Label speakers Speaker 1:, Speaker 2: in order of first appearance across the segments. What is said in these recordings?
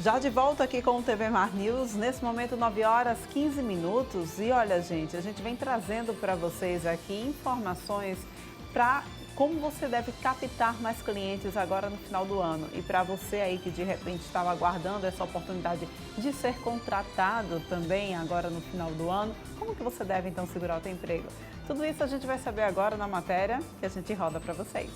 Speaker 1: Já de volta aqui com o TV Mar News, nesse momento 9 horas 15 minutos. E olha, gente, a gente vem trazendo para vocês aqui informações para como você deve captar mais clientes agora no final do ano. E para você aí que de repente estava aguardando essa oportunidade de ser contratado também agora no final do ano, como que você deve então segurar o seu emprego? Tudo isso a gente vai saber agora na matéria que a gente roda para vocês.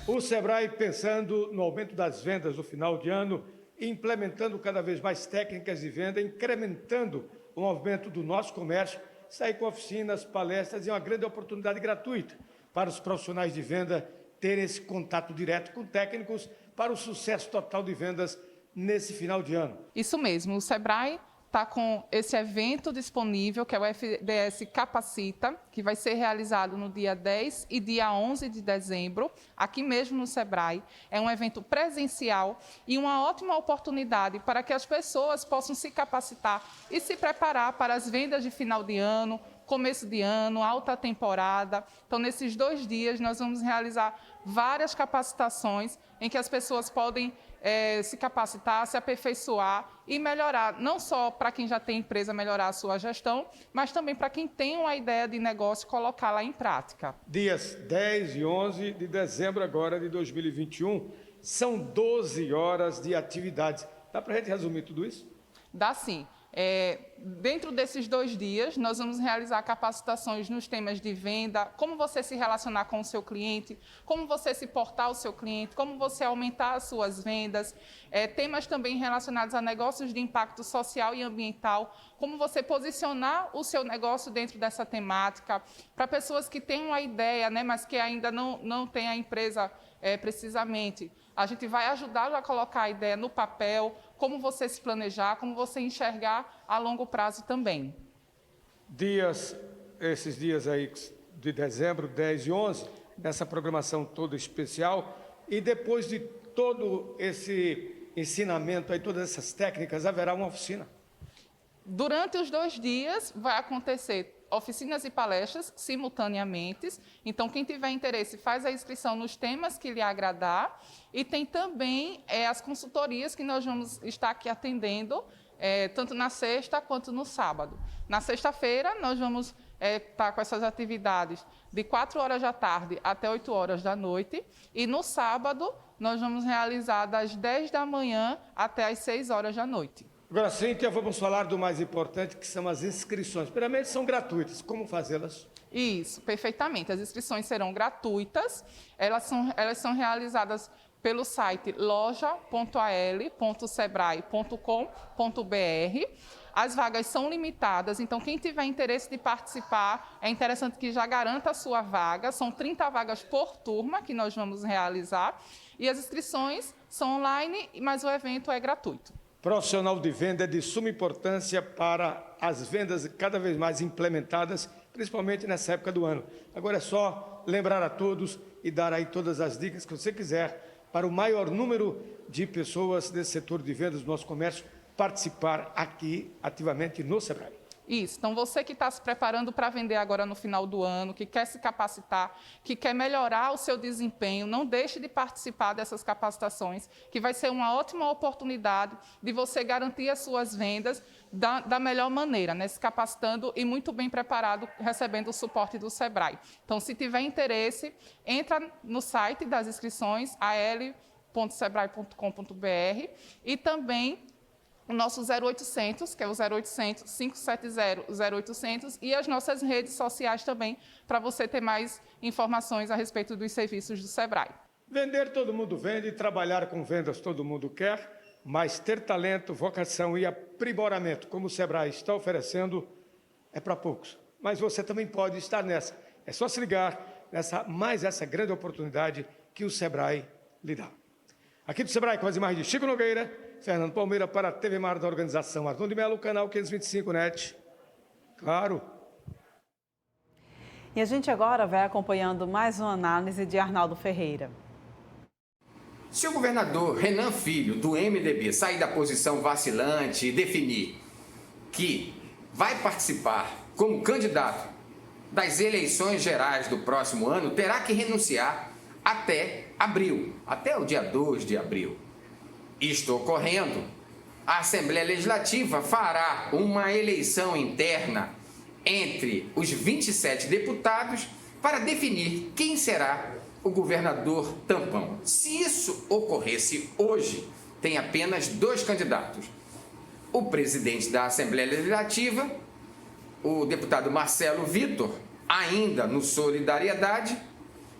Speaker 2: O Sebrae, pensando no aumento das vendas no final de ano, implementando cada vez mais técnicas de venda, incrementando o movimento do nosso comércio, sai com oficinas, palestras e uma grande oportunidade gratuita para os profissionais de venda terem esse contato direto com técnicos para o sucesso total de vendas nesse final de ano.
Speaker 3: Isso mesmo, o Sebrae está com esse evento disponível, que é o FDS Capacita, que vai ser realizado no dia 10 e dia 11 de dezembro, aqui mesmo no Sebrae. É um evento presencial e uma ótima oportunidade para que as pessoas possam se capacitar e se preparar para as vendas de final de ano, começo de ano, alta temporada. Então, nesses 2 dias, nós vamos realizar várias capacitações em que as pessoas podem se capacitar, se aperfeiçoar e melhorar, não só para quem já tem empresa, melhorar a sua gestão, mas também para quem tem uma ideia de negócio, colocá-la em prática.
Speaker 2: Dias 10 e 11 de dezembro agora de 2021, são 12 horas de atividades. Dá para a gente resumir tudo isso?
Speaker 3: Dá sim. Dentro desses 2 dias, nós vamos realizar capacitações nos temas de venda, como você se relacionar com o seu cliente, como você se portar ao seu cliente, como você aumentar as suas vendas, temas também relacionados a negócios de impacto social e ambiental, como você posicionar o seu negócio dentro dessa temática, para pessoas que têm uma ideia, né, mas que ainda não têm a empresa precisamente. A gente vai ajudá-lo a colocar a ideia no papel, como você se planejar, como você enxergar a longo prazo também.
Speaker 2: Esses dias aí de dezembro, 10 e 11, nessa programação toda especial, e depois de todo esse ensinamento aí, todas essas técnicas, haverá uma oficina.
Speaker 3: Durante os 2 dias vai acontecer oficinas e palestras simultaneamente. Então, quem tiver interesse, faz a inscrição nos temas que lhe agradar. E tem também as consultorias que nós vamos estar aqui atendendo, tanto na sexta quanto no sábado. Na sexta-feira, nós vamos estar com essas atividades de 4 horas da tarde até 8 horas da noite. E no sábado, nós vamos realizar das 10 da manhã até as 6 horas da noite.
Speaker 2: Agora, Cíntia, vamos falar do mais importante, que são as inscrições. Primeiramente, são gratuitas. Como fazê-las?
Speaker 3: Isso, perfeitamente. As inscrições serão gratuitas. Elas são realizadas pelo site loja.al.sebrae.com.br. As vagas são limitadas, então quem tiver interesse de participar, é interessante que já garanta a sua vaga. São 30 vagas por turma que nós vamos realizar. E as inscrições são online, mas o evento é gratuito.
Speaker 2: Profissional de venda é de suma importância para as vendas cada vez mais implementadas, principalmente nessa época do ano. Agora é só lembrar a todos e dar aí todas as dicas que você quiser para o maior número de pessoas desse setor de vendas do nosso comércio participar aqui ativamente no Sebrae.
Speaker 3: Isso, então você que está se preparando para vender agora no final do ano, que quer se capacitar, que quer melhorar o seu desempenho, não deixe de participar dessas capacitações, que vai ser uma ótima oportunidade de você garantir as suas vendas da melhor maneira, né? Se capacitando e muito bem preparado, recebendo o suporte do Sebrae. Então, se tiver interesse, entra no site das inscrições, al.sebrae.com.br e também o nosso 0800, que é o 0800 570 0800, e as nossas redes sociais também, para você ter mais informações a respeito dos serviços do Sebrae.
Speaker 2: Vender todo mundo vende, trabalhar com vendas todo mundo quer, mas ter talento, vocação e aprimoramento, como o Sebrae está oferecendo, é para poucos. Mas você também pode estar nessa. É só se ligar nessa grande oportunidade que o Sebrae lhe dá. Aqui do Sebrae, com as imagens de Chico Nogueira, Fernando Palmeira para a TV Mar da organização Arthur de Melo, canal 525 NET. Claro.
Speaker 1: E a gente agora vai acompanhando mais uma análise de Arnaldo Ferreira.
Speaker 4: Se o governador Renan Filho, do MDB, sair da posição vacilante e definir que vai participar como candidato das eleições gerais do próximo ano, terá que renunciar até abril, até o dia 2 de abril. Isto ocorrendo, a Assembleia Legislativa fará uma eleição interna entre os 27 deputados para definir quem será o governador tampão. Se isso ocorresse hoje, tem apenas 2 candidatos. O presidente da Assembleia Legislativa, o deputado Marcelo Vitor, ainda no Solidariedade,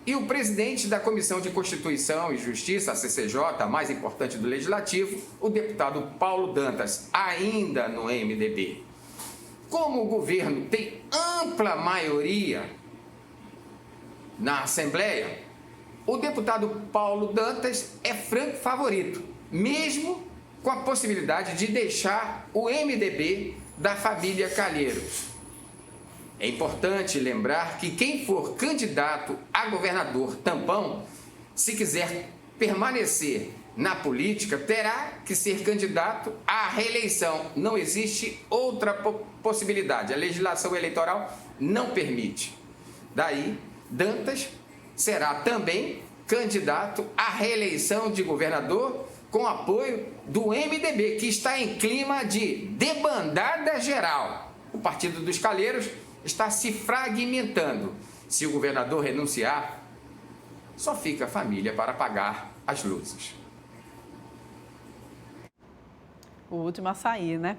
Speaker 4: e o presidente da Comissão de Constituição e Justiça, a CCJ, a mais importante do Legislativo, o deputado Paulo Dantas, ainda no MDB. Como o governo tem ampla maioria na Assembleia, o deputado Paulo Dantas é franco favorito, mesmo com a possibilidade de deixar o MDB da família Calheiros. É importante lembrar que quem for candidato a governador tampão, se quiser permanecer na política, terá que ser candidato à reeleição. Não existe outra possibilidade. A legislação eleitoral não permite. Daí, Dantas será também candidato à reeleição de governador com apoio do MDB, que está em clima de debandada geral. O Partido dos Calheiros está se fragmentando. Se o governador renunciar, só fica a família para apagar as luzes.
Speaker 1: O último a sair, né?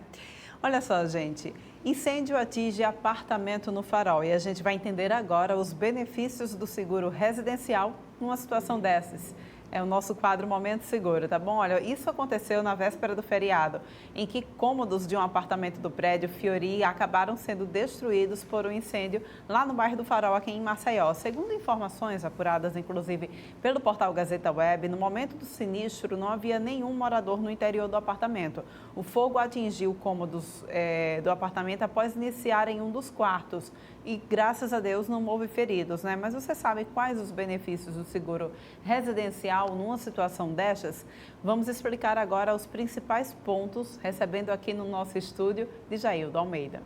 Speaker 1: Olha só, gente. Incêndio atinge apartamento no Farol e a gente vai entender agora os benefícios do seguro residencial numa situação dessas. É o nosso quadro Momento Seguro, tá bom? Olha, isso aconteceu na véspera do feriado, em que cômodos de um apartamento do prédio Fiori acabaram sendo destruídos por um incêndio lá no bairro do Farol, aqui em Maceió. Segundo informações apuradas, inclusive, pelo portal Gazeta Web, no momento do sinistro não havia nenhum morador no interior do apartamento. O fogo atingiu cômodos do apartamento após iniciar em um dos quartos e, graças a Deus, não houve feridos, né? Mas você sabe quais os benefícios do seguro residencial numa situação destas? Vamos explicar agora os principais pontos, recebendo aqui no nosso estúdio de Jaildo Almeida.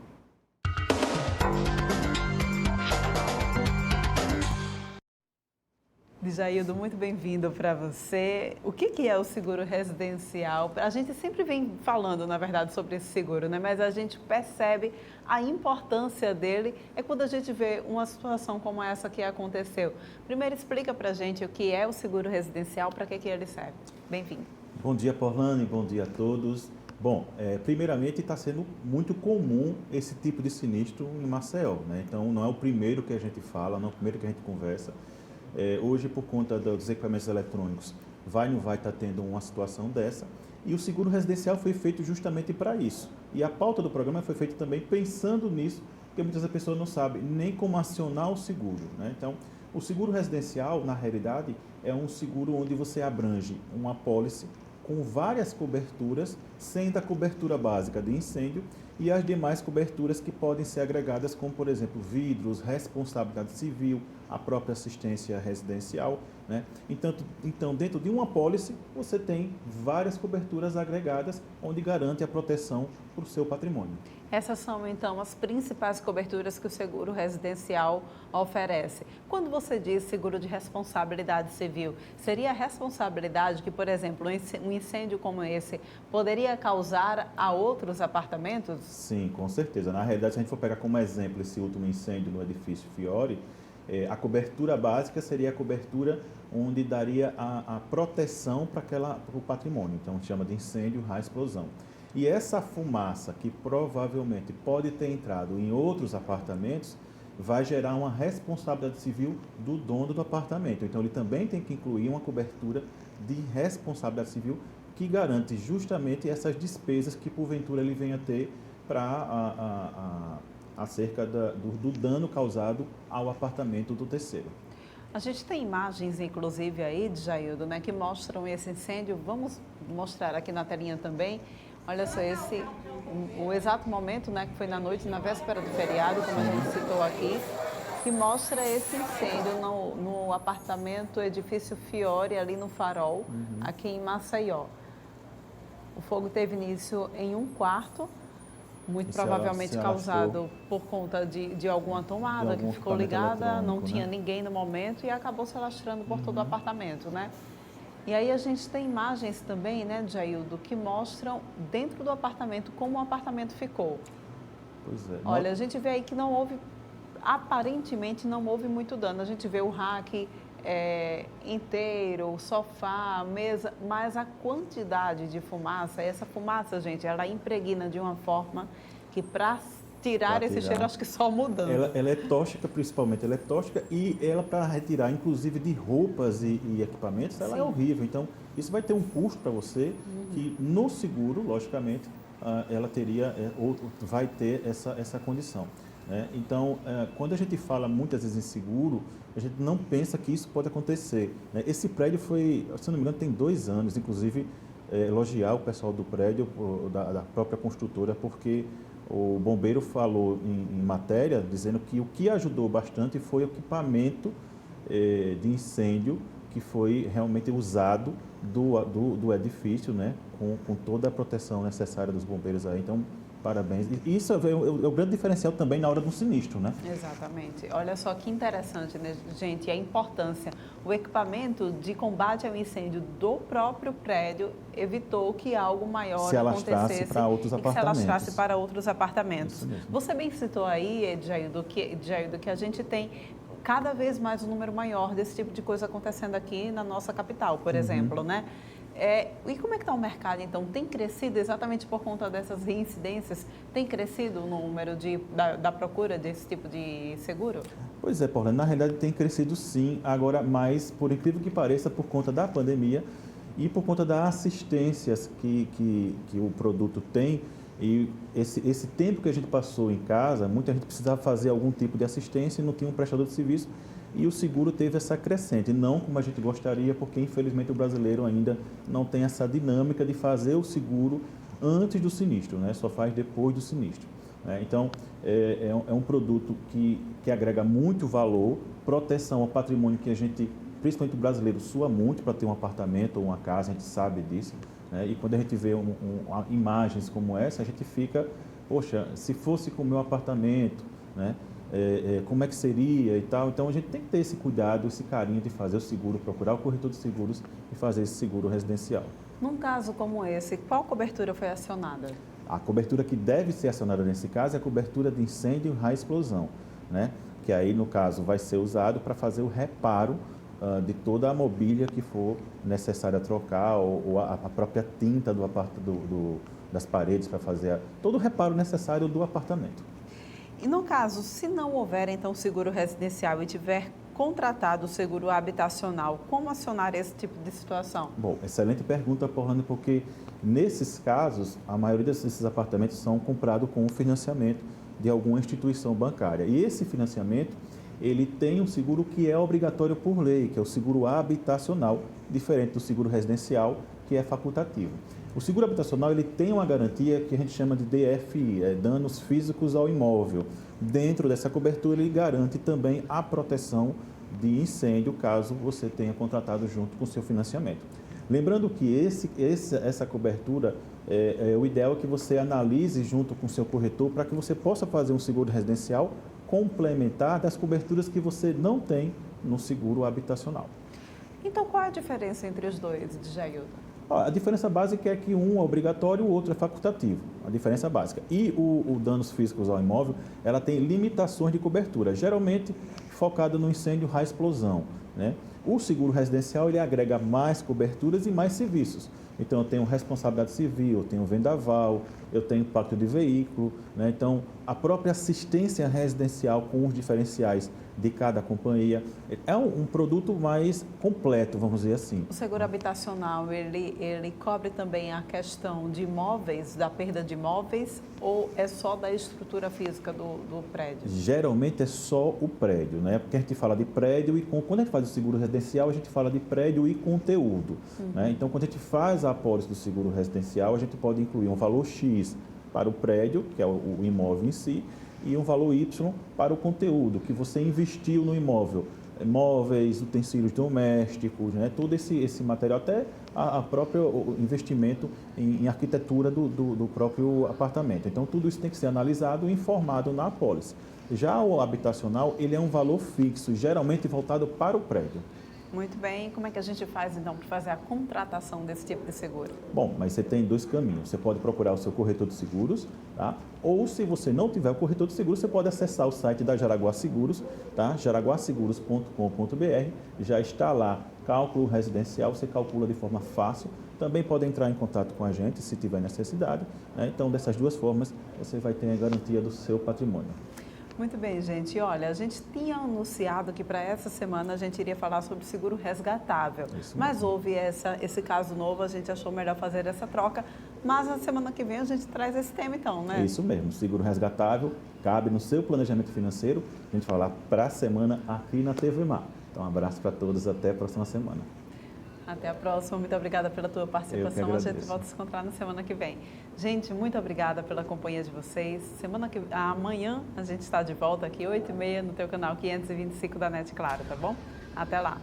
Speaker 1: Jaildo, muito bem-vindo para você. O que é o seguro residencial? A gente sempre vem falando, na verdade, sobre esse seguro, né? Mas a gente percebe a importância dele é quando a gente vê uma situação como essa que aconteceu. Primeiro, explica para a gente o que é o seguro residencial, para que ele serve. Bem-vindo.
Speaker 5: Bom dia, Porlane, bom dia a todos. Bom, primeiramente está sendo muito comum esse tipo de sinistro em Maceió, né? Então, não é o primeiro que a gente fala, não é o primeiro que a gente conversa. Hoje, por conta dos equipamentos eletrônicos, vai estar tendo uma situação dessa. E o seguro residencial foi feito justamente para isso. E a pauta do programa foi feita também pensando nisso, porque muitas pessoas não sabem nem como acionar o seguro, né? Então, o seguro residencial, na realidade, é um seguro onde você abrange uma apólice com várias coberturas, sendo a cobertura básica de incêndio e as demais coberturas que podem ser agregadas, como, por exemplo, vidros, responsabilidade civil, a própria assistência residencial, né? Então, dentro de uma apólice, você tem várias coberturas agregadas, onde garante a proteção para o seu patrimônio.
Speaker 1: Essas são, então, as principais coberturas que o seguro residencial oferece. Quando você diz seguro de responsabilidade civil, seria a responsabilidade que, por exemplo, um incêndio como esse poderia causar a outros apartamentos?
Speaker 5: Sim, com certeza. Na realidade, se a gente for pegar como exemplo esse último incêndio no edifício Fiori, a cobertura básica seria a cobertura onde daria a proteção para o patrimônio. Então, chama de incêndio, raio, explosão. E essa fumaça, que provavelmente pode ter entrado em outros apartamentos, vai gerar uma responsabilidade civil do dono do apartamento. Então, ele também tem que incluir uma cobertura de responsabilidade civil que garante justamente essas despesas que, porventura, ele venha a ter acerca do dano causado ao apartamento do terceiro.
Speaker 1: A gente tem imagens, inclusive, aí, Jaildo, né, que mostram esse incêndio. Vamos mostrar aqui na telinha também. Olha só, o exato momento, né, que foi na noite, na véspera do feriado, como a gente citou aqui, que mostra esse incêndio no apartamento edifício Fiori, ali no Farol, aqui em Maceió. O fogo teve início em um quarto, muito provavelmente causado por conta de alguma tomada que ficou ligada, não tinha ninguém no momento e acabou se alastrando por todo o apartamento, né? E aí a gente tem imagens também, né, Jaildo, que mostram dentro do apartamento como o apartamento ficou.
Speaker 5: Pois é.
Speaker 1: Olha, a gente vê aí que não houve, aparentemente não houve muito dano. A gente vê o rack inteiro, o sofá, a mesa, mas a quantidade de fumaça, essa fumaça, gente, ela impregna de uma forma que para tirar esse cheiro, acho que só mudando.
Speaker 5: Ela é tóxica, principalmente, ela é tóxica e ela para retirar, inclusive de roupas e equipamentos, ela é horrível. Então, isso vai ter um custo para você, que no seguro, logicamente, ela teria, ou vai ter essa condição. Né? Então, quando a gente fala muitas vezes em seguro, a gente não pensa que isso pode acontecer. Né? Esse prédio foi, se não me engano, tem 2 anos, inclusive, elogiar o pessoal do prédio, da própria construtora, porque o bombeiro falou em matéria, dizendo que o que ajudou bastante foi o equipamento de incêndio que foi realmente usado do edifício, né, com toda a proteção necessária dos bombeiros aí. Então, parabéns. E isso é o grande diferencial também na hora do sinistro, né?
Speaker 1: Exatamente. Olha só que interessante, né, gente, a importância. O equipamento de combate ao incêndio do próprio prédio evitou que algo maior acontecesse
Speaker 5: para outros apartamentos.
Speaker 1: Se alastrasse para outros apartamentos. Você bem citou aí, Jaildo, que a gente tem cada vez mais um número maior desse tipo de coisa acontecendo aqui na nossa capital, por exemplo, né? E como é que está o mercado, então? Tem crescido exatamente por conta dessas reincidências? Tem crescido o número da procura desse tipo de seguro?
Speaker 5: Pois é, Paula, na realidade tem crescido sim, agora mais, por incrível que pareça, por conta da pandemia e por conta das assistências que o produto tem. E esse tempo que a gente passou em casa, muita gente precisava fazer algum tipo de assistência e não tinha um prestador de serviço. E o seguro teve essa crescente, não como a gente gostaria, porque infelizmente o brasileiro ainda não tem essa dinâmica de fazer o seguro antes do sinistro, né? Só faz depois do sinistro. Né? Então, é um produto que agrega muito valor, proteção ao patrimônio que a gente, principalmente o brasileiro, sua muito para ter um apartamento ou uma casa, a gente sabe disso. Né? E quando a gente vê imagens como essa, a gente fica, poxa, se fosse com o meu apartamento, né? Como é que seria e tal. Então, a gente tem que ter esse cuidado, esse carinho de fazer o seguro, procurar o corretor de seguros e fazer esse seguro residencial.
Speaker 1: Num caso como esse, qual cobertura foi acionada?
Speaker 5: A cobertura que deve ser acionada nesse caso é a cobertura de incêndio e explosão, né? Que aí, no caso, vai ser usado para fazer o reparo de toda a mobília que for necessária trocar ou a própria tinta das paredes para fazer todo o reparo necessário do apartamento.
Speaker 1: E no caso, se não houver, então, seguro residencial e tiver contratado o seguro habitacional, como acionar esse tipo de situação?
Speaker 5: Bom, excelente pergunta, Paulane, porque nesses casos, a maioria desses apartamentos são comprados com um financiamento de alguma instituição bancária. E esse financiamento, ele tem um seguro que é obrigatório por lei, que é o seguro habitacional, diferente do seguro residencial, que é facultativo. O seguro habitacional ele tem uma garantia que a gente chama de DFI, danos físicos ao imóvel. Dentro dessa cobertura, ele garante também a proteção de incêndio, caso você tenha contratado junto com o seu financiamento. Lembrando que essa cobertura, o ideal é que você analise junto com o seu corretor para que você possa fazer um seguro residencial complementar das coberturas que você não tem no seguro habitacional.
Speaker 1: Então, qual é a diferença entre os dois, Jaildo?
Speaker 5: A diferença básica é que um é obrigatório e o outro é facultativo. A diferença básica. E o danos físicos ao imóvel, ela tem limitações de cobertura, geralmente focada no incêndio e explosão. Né? O seguro residencial, ele agrega mais coberturas e mais serviços. Então, eu tenho responsabilidade civil, eu tenho vendaval, eu tenho impacto de veículo. Né? Então, a própria assistência residencial com os diferenciais de cada companhia é um produto mais completo, vamos dizer assim.
Speaker 1: O seguro habitacional, ele cobre também a questão de imóveis, da perda de imóveis, ou é só da estrutura física do prédio?
Speaker 5: Geralmente é só o prédio, né? Porque a gente fala de prédio e quando a gente faz o seguro residencial, a gente fala de prédio e conteúdo. Né? Então, quando a gente faz a apólice do seguro residencial, a gente pode incluir um valor X para o prédio, que é o imóvel em si, e um valor Y para o conteúdo que você investiu no imóvel. Móveis, utensílios domésticos, né? Todo esse material, até a próprio investimento em arquitetura do próprio apartamento. Então, tudo isso tem que ser analisado e informado na apólice. Já o habitacional, ele é um valor fixo, geralmente voltado para o prédio.
Speaker 1: Muito bem. Como é que a gente faz, então, para fazer a contratação desse tipo de seguro?
Speaker 5: Bom, mas você tem dois caminhos. Você pode procurar o seu corretor de seguros, tá? Ou se você não tiver o corretor de seguros, você pode acessar o site da Jaraguá Seguros, tá? jaraguaseguros.com.br. Já está lá cálculo residencial, você calcula de forma fácil. Também pode entrar em contato com a gente se tiver necessidade, né? Então, dessas duas formas, você vai ter a garantia do seu patrimônio.
Speaker 1: Muito bem, gente. Olha, a gente tinha anunciado que para essa semana a gente iria falar sobre seguro resgatável. Mas houve esse caso novo, a gente achou melhor fazer essa troca. Mas na semana que vem a gente traz esse tema então, né?
Speaker 5: Isso mesmo, seguro resgatável cabe no seu planejamento financeiro. A gente falar para a semana aqui na TV Mar. Então, um abraço para todos, até a próxima semana.
Speaker 1: Até a próxima, muito obrigada pela tua participação. A gente volta a se encontrar na semana que vem. Gente, muito obrigada pela companhia de vocês. Amanhã a gente está de volta aqui, 8h30, no teu canal 525 da NET Claro, tá bom? Até lá!